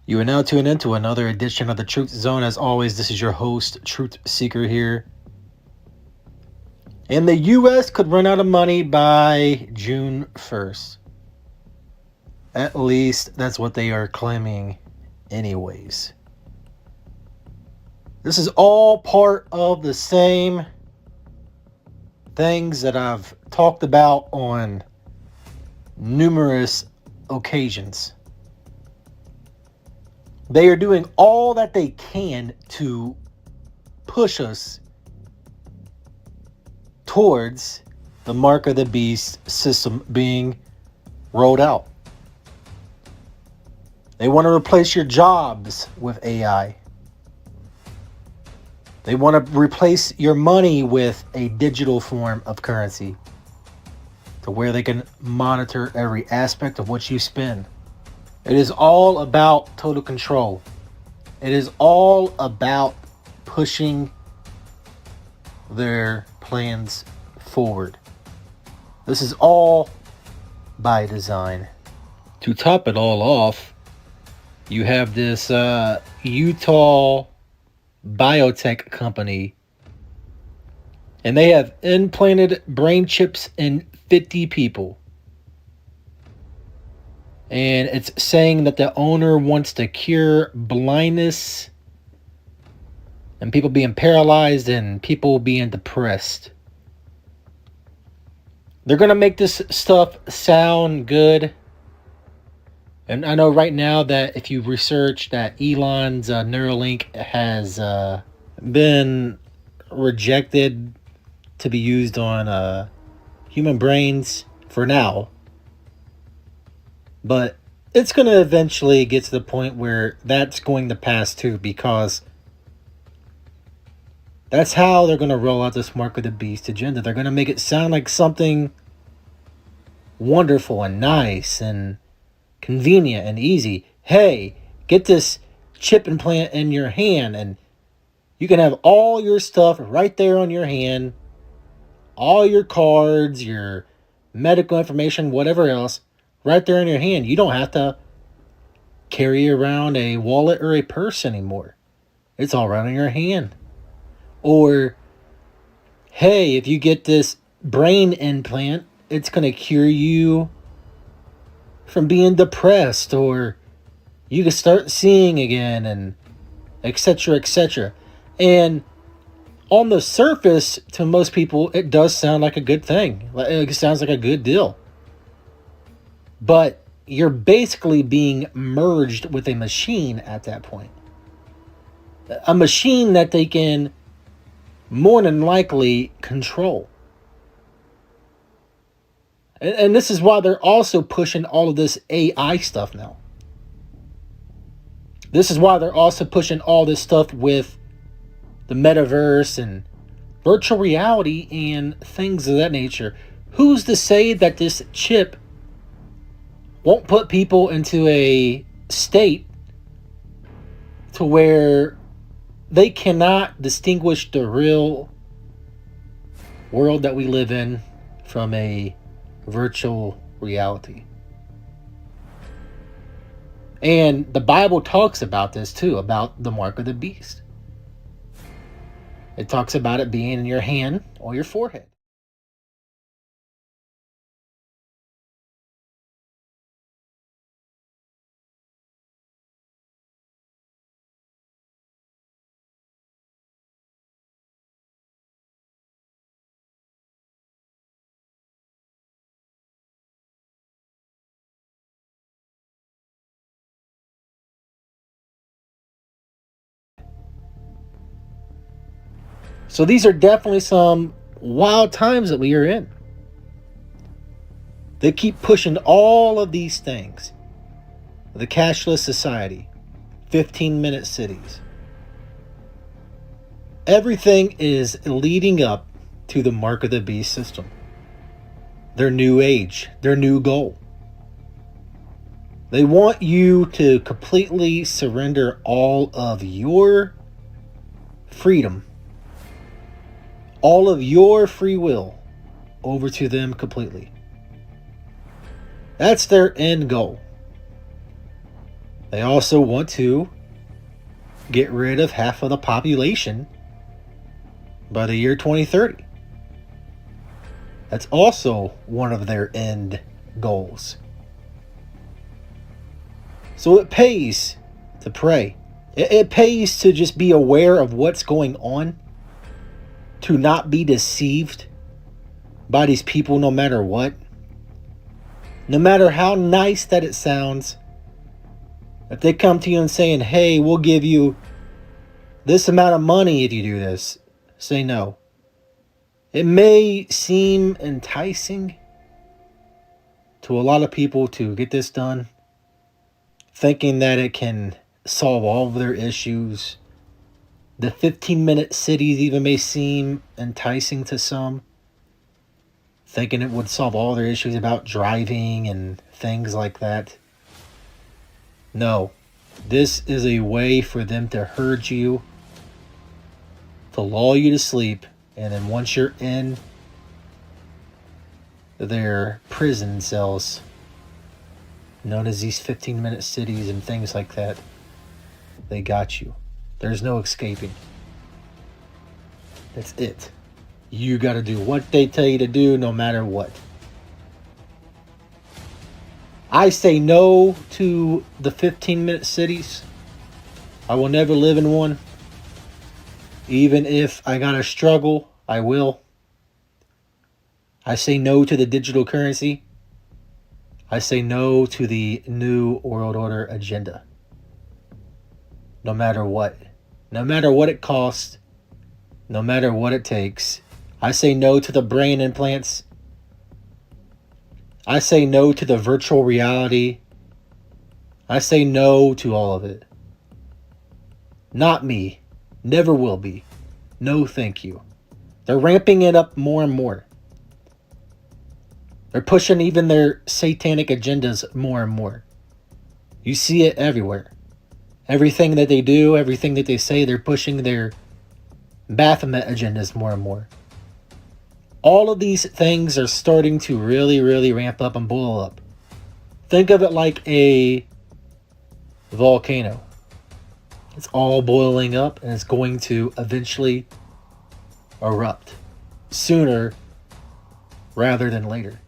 You are now tuned into another edition of the Truth Zone. As always, this is your host, Truth Seeker here. And the U.S. could run out of money by June 1st. At least that's what they are claiming anyways. This is all part of the same things that I've talked about on numerous occasions. They are doing all that they can to push us towards the mark of the beast system being rolled out. They want to replace your jobs with AI. They want to replace your money with a digital form of currency to where they can monitor every aspect of what you spend. It is all about total control. It is all about pushing their plans forward. This is all by design. To top it all off, you have this Utah biotech company, and they have implanted brain chips in 50 people. And it's saying that the owner wants to cure blindness and people being paralyzed and people being depressed. They're going to make this stuff sound good. And I know right now that if you research that Elon's Neuralink has been rejected to be used on human brains for now. But it's going to eventually get to the point where that's going to pass too, because that's how they're going to roll out this Mark of the Beast agenda. They're going to make it sound like something wonderful and nice and convenient and easy. Hey, get this chip implant in your hand and you can have all your stuff right there on your hand. All your cards, your medical information, whatever else, right there in your hand. You don't have to carry around a wallet or a purse anymore. It's all right in your hand. Or, hey, if you get this brain implant, it's going to cure you from being depressed, or you can start seeing again, and etc., etc. And on the surface, to most people, it does sound like a good thing. It sounds like a good deal. But you're basically being merged with a machine at that point. A machine that they can more than likely control. And this is why they're also pushing all of this AI stuff now. This is why they're also pushing all this stuff with the metaverse and virtual reality and things of that nature. Who's to say that this chip won't put people into a state to where they cannot distinguish the real world that we live in from a virtual reality? And the Bible talks about this too, about the mark of the beast. It talks about it being in your hand or your forehead. So these are definitely some wild times that we are in. They keep pushing all of these things. The cashless society, 15-minute cities. Everything is leading up to the mark of the beast system. their new age, their new goal. They want you to completely surrender all of your freedom, all of your free will over to them completely. That's their end goal. They also want to get rid of half of the population by the year 2030. That's also one of their end goals. So it pays to pray. It pays to just be aware of what's going on, to not be deceived by these people no matter what. No matter how nice that it sounds, if they come to you and saying, hey, we'll give you this amount of money if you do this, say no. It may seem enticing to a lot of people to get this done, thinking that it can solve all of their issues. The 15-minute cities even may seem enticing to some, thinking it would solve all their issues about driving and things like that. No, this is a way for them to herd you, to lull you to sleep, and then once you're in their prison cells, known as these 15-minute cities and things like that, they got you. There's no escaping. That's it. You got to do what they tell you to do no matter what. I say no to the 15-minute cities. I will never live in one. Even if I gotta struggle, I will. I say no to the digital currency. I say no to the New World Order agenda. No matter what. No matter what it costs. No matter what it takes. I say no to the brain implants. I say no to the virtual reality. I say no to all of it. Not me. Never will be. No, thank you. They're ramping it up more and more. They're pushing even their satanic agendas more and more. You see it everywhere. Everything that they do, everything that they say, they're pushing their Baphomet agendas more and more. All of these things are starting to really, really ramp up and boil up. Think of it like a volcano. It's all boiling up and it's going to eventually erupt sooner rather than later.